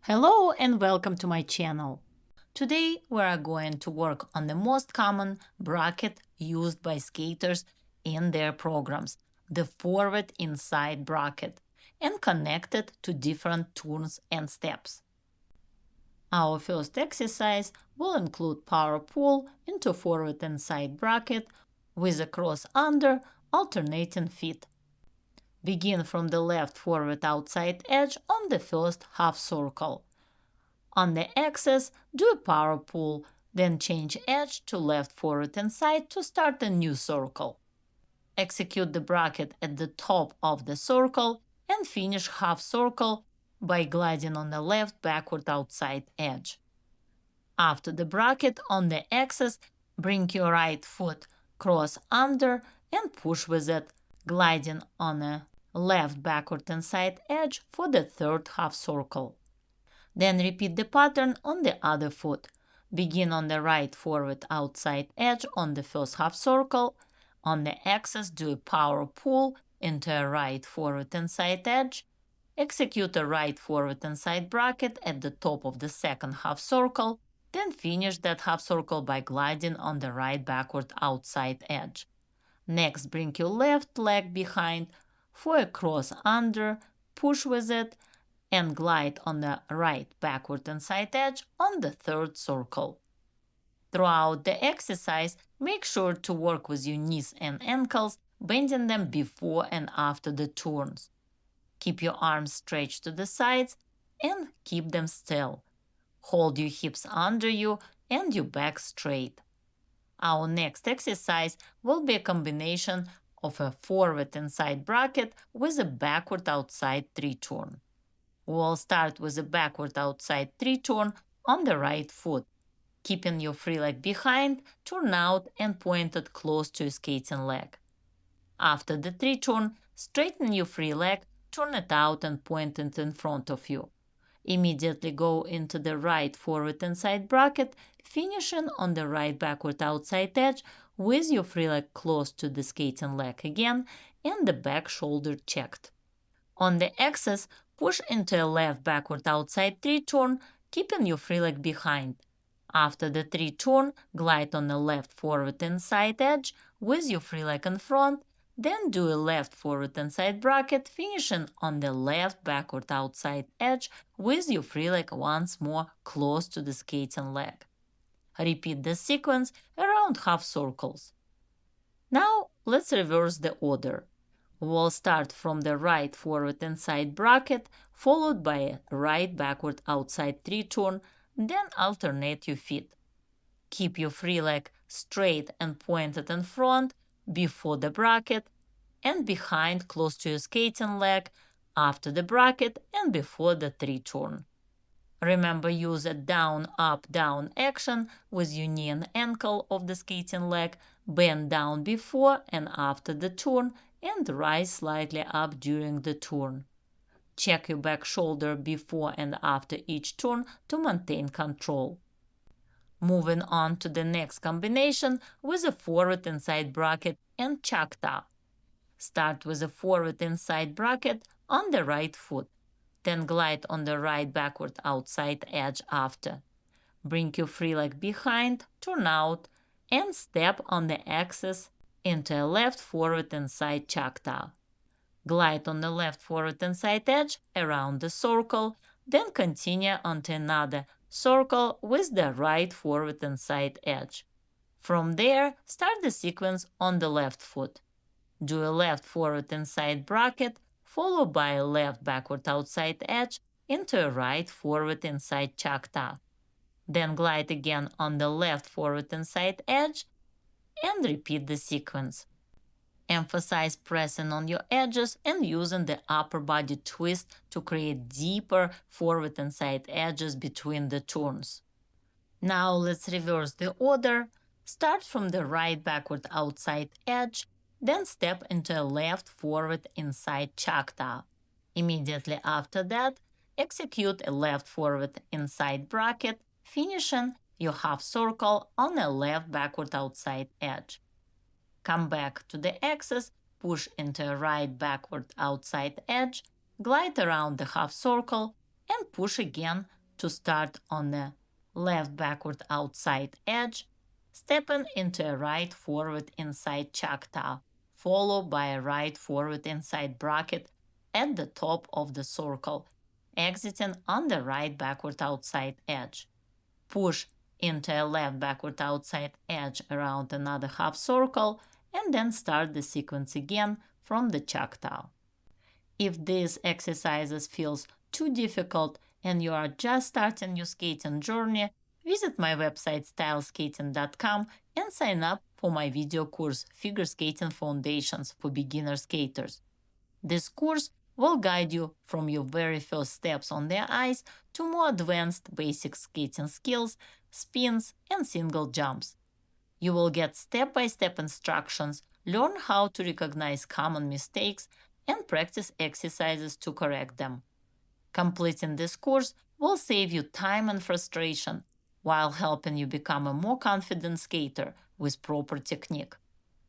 Hello and welcome to my channel. Today we are going to work on the most common bracket used by skaters in their programs, the forward inside bracket, and connect it to different turns and steps. Our first exercise will include power pull into forward inside bracket with a cross under alternating feet. Begin from the left forward outside edge on the first half circle. On the axis, do a power pull, then change edge to left forward inside to start a new circle. Execute the bracket at the top of the circle and finish half circle by gliding on the left backward outside edge. After the bracket on the axis, bring your right foot cross under and push with it, gliding on a left backward inside edge for the third half circle. Then repeat the pattern on the other foot. Begin on the right forward outside edge on the first half circle. On the axis, do a power pull into a right forward inside edge. Execute a right forward inside bracket at the top of the second half circle. Then finish that half circle by gliding on the right backward outside edge. Next, bring your left leg behind for a cross under, push with it, and glide on the right backward inside edge on the third circle. Throughout the exercise, make sure to work with your knees and ankles, bending them before and after the turns. Keep your arms stretched to the sides and keep them still. Hold your hips under you and your back straight. Our next exercise will be a combination of a forward inside bracket with a backward outside 3-turn. We'll start with a backward outside 3-turn on the right foot. Keeping your free leg behind, turn out and point it close to your skating leg. After the 3-turn, straighten your free leg, turn it out and point it in front of you. Immediately go into the right forward inside bracket, finishing on the right backward outside edge with your free leg close to the skating leg again and the back shoulder checked. On the axis, push into a left backward outside 3-turn, keeping your free leg behind. After the 3-turn, glide on the left forward inside edge with your free leg in front, then do a left forward inside bracket, finishing on the left backward outside edge with your free leg once more close to the skating leg. Repeat the sequence around half circles. Now let's reverse the order. We'll start from the right forward inside bracket, followed by a right backward outside 3-turn, then alternate your feet. Keep your free leg straight and pointed in front, before the bracket, and behind close to your skating leg, after the bracket and before the 3-turn. Remember, use a down, up, down action with your knee and ankle of the skating leg, bend down before and after the turn, and rise slightly up during the turn. Check your back shoulder before and after each turn to maintain control. Moving on to the next combination with a forward inside bracket and Choctaw. Start with a forward inside bracket on the right foot, then glide on the right backward outside edge after. Bring your free leg behind, turn out, and step on the axis into a left forward inside Choctaw. Glide on the left forward inside edge around the circle, then continue onto another circle with the right forward inside edge. From there, start the sequence on the left foot. Do a left forward inside bracket, followed by a left backward outside edge into a right forward inside Choctaw. Then glide again on the left forward inside edge and repeat the sequence. Emphasize pressing on your edges and using the upper body twist to create deeper forward inside edges between the turns. Now let's reverse the order. Start from the right backward outside edge, then step into a left forward inside Choctaw. Immediately after that, execute a left forward inside bracket, finishing your half circle on a left backward outside edge. Come back to the axis, push into a right backward outside edge, glide around the half circle, and push again to start on the left backward outside edge, stepping into a right forward inside choctaw, followed by a right forward inside bracket at the top of the circle, exiting on the right backward outside edge. Push into a left backward outside edge around another half circle, and then start the sequence again from the choctaw. If these exercises feels too difficult and you are just starting your skating journey, visit my website styleskating.com and sign up for my video course Figure Skating Foundations for Beginner Skaters. This course will guide you from your very first steps on the ice to more advanced basic skating skills, spins, and single jumps. You will get step-by-step instructions, learn how to recognize common mistakes, and practice exercises to correct them. Completing this course will save you time and frustration while helping you become a more confident skater with proper technique.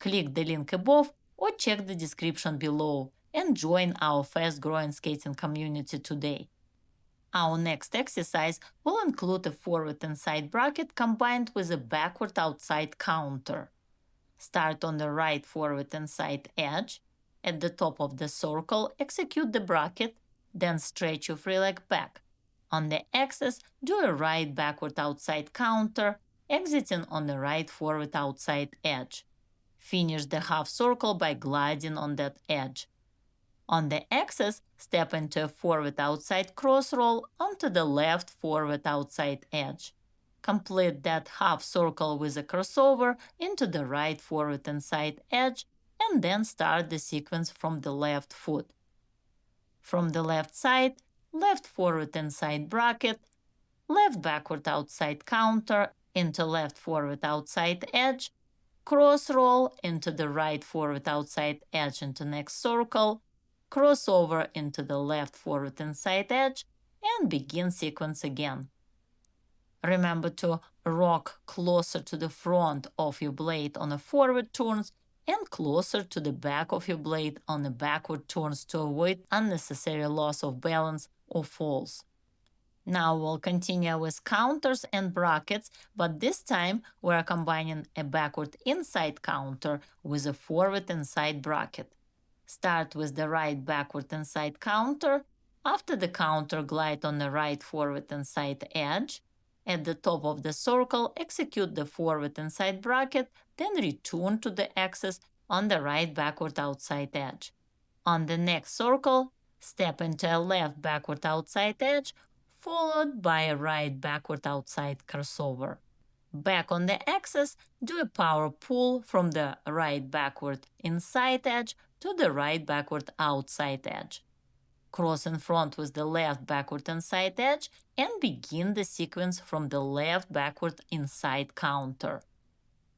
Click the link above or check the description below and join our fast-growing skating community today. Our next exercise will include a forward inside bracket combined with a backward outside counter. Start on the right forward inside edge. At the top of the circle, execute the bracket, then stretch your free leg back. On the axis, do a right backward outside counter, exiting on the right forward outside edge. Finish the half circle by gliding on that edge. On the axis, step into a forward outside cross roll onto the left forward outside edge. Complete that half circle with a crossover into the right forward inside edge, and then start the sequence from the left foot. From the left side, left forward inside bracket, left backward outside counter into left forward outside edge, cross roll into the right forward outside edge into next circle, crossover into the left forward inside edge, and begin sequence again. Remember to rock closer to the front of your blade on the forward turns and closer to the back of your blade on the backward turns to avoid unnecessary loss of balance or falls. Now we'll continue with counters and brackets, but this time we're combining a backward inside counter with a forward inside bracket. Start with the right backward inside counter. After the counter, glide on the right forward inside edge. At the top of the circle, execute the forward inside bracket, then return to the axis on the right backward outside edge. On the next circle, step into a left backward outside edge, followed by a right backward outside crossover. Back on the axis, do a power pull from the right backward inside edge to the right backward outside edge. Cross in front with the left backward inside edge and begin the sequence from the left backward inside counter.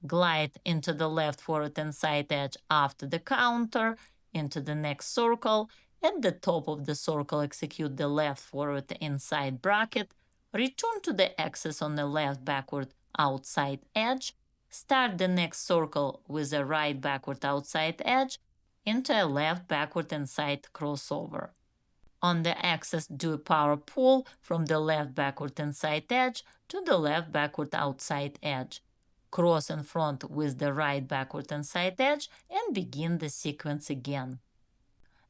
Glide into the left forward inside edge after the counter, into the next circle. At the top of the circle, execute the left forward inside bracket. Return to the axis on the left backward outside edge. Start the next circle with a right backward outside edge into a left backward inside crossover. On the axis, do a power pull from the left backward inside edge to the left backward outside edge. Cross in front with the right backward inside edge and begin the sequence again.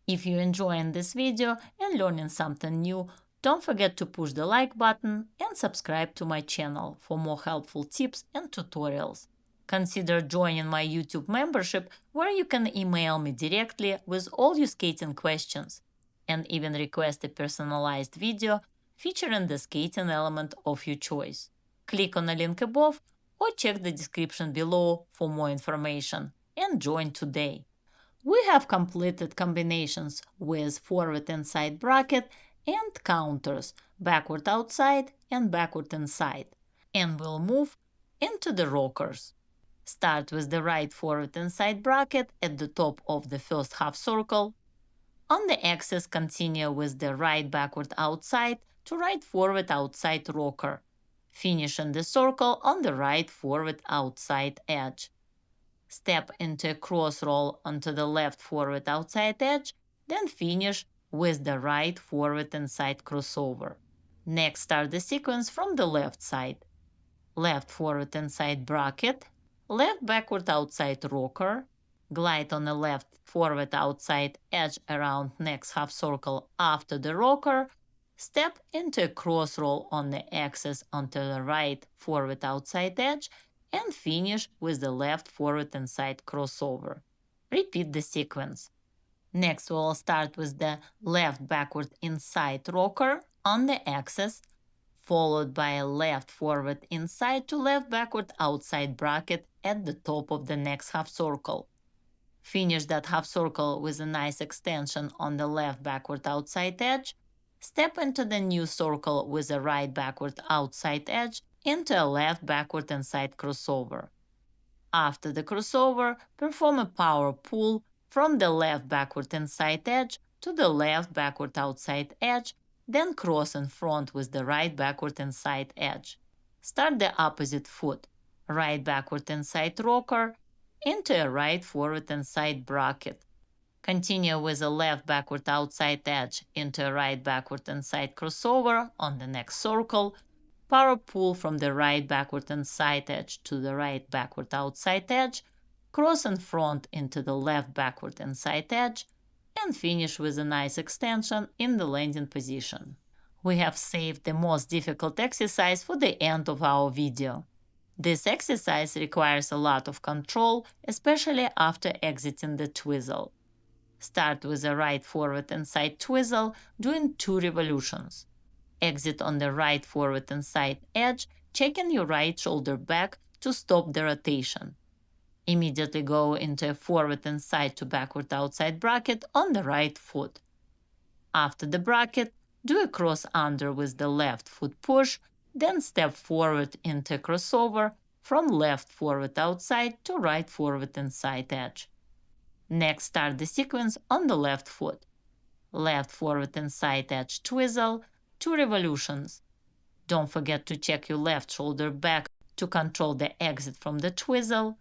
If you're enjoying this video and learning something new, don't forget to push the like button and subscribe to my channel for more helpful tips and tutorials. Consider joining my YouTube membership, where you can email me directly with all your skating questions and even request a personalized video featuring the skating element of your choice. Click on the link above or check the description below for more information and join today. We have completed combinations with forward inside bracket and counters, backward outside and backward inside, and we'll move into the rockers. Start with the right forward inside bracket at the top of the first half circle. On the axis, continue with the right backward outside to right forward outside rocker. Finish in the circle on the right forward outside edge. Step into a cross roll onto the left forward outside edge, then finish with the right forward inside crossover. Next, start the sequence from the left side. Left forward inside bracket, left backward outside rocker, glide on the left forward outside edge around next half circle after the rocker, step into a cross roll on the axis onto the right forward outside edge, and finish with the left forward inside crossover. Repeat the sequence. Next, we'll start with the left backward inside rocker on the axis, followed by a left forward inside to left backward outside bracket at the top of the next half circle. Finish that half circle with a nice extension on the left backward outside edge. Step into the new circle with a right backward outside edge into a left backward inside crossover. After the crossover, perform a power pull from the left backward inside edge to the left backward outside edge, then cross in front with the right backward inside edge. Start the opposite foot, right backward inside rocker, into a right forward inside bracket. Continue with a left backward outside edge into a right backward inside crossover on the next circle, power pull from the right backward inside edge to the right backward outside edge, cross in front into the left backward inside edge, and finish with a nice extension in the landing position. We have saved the most difficult exercise for the end of our video. This exercise requires a lot of control, especially after exiting the twizzle. Start with a right forward inside twizzle, doing 2 revolutions. Exit on the right forward inside edge, checking your right shoulder back to stop the rotation. Immediately go into a forward inside to backward outside bracket on the right foot. After the bracket, do a cross under with the left foot push, then step forward into a crossover from left forward outside to right forward inside edge. Next, start the sequence on the left foot. Left forward inside edge twizzle, 2 revolutions. Don't forget to check your left shoulder back to control the exit from the twizzle.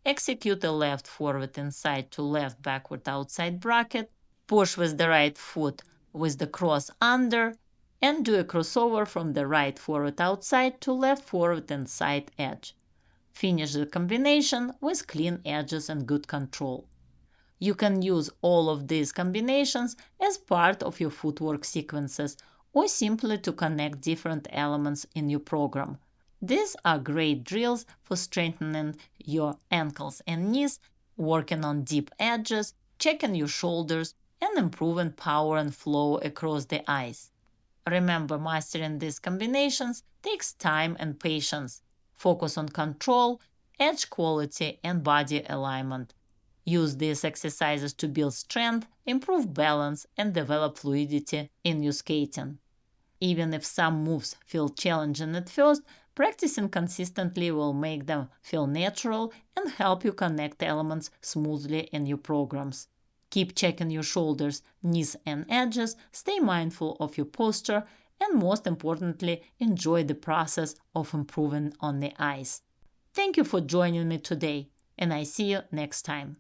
Execute a left forward inside to left backward outside bracket, push with the right foot with the cross under, and do a crossover from the right forward outside to left forward inside edge. Finish the combination with clean edges and good control. You can use all of these combinations as part of your footwork sequences or simply to connect different elements in your program. These are great drills for strengthening your ankles and knees, working on deep edges, checking your shoulders, and improving power and flow across the eyes. Remember, mastering these combinations takes time and patience. Focus on control, edge quality, and body alignment. Use these exercises to build strength, improve balance, and develop fluidity in your skating. Even if some moves feel challenging at first, practicing consistently will make them feel natural and help you connect elements smoothly in your programs. Keep checking your shoulders, knees, and edges, stay mindful of your posture, and most importantly, enjoy the process of improving on the ice. Thank you for joining me today, and I see you next time.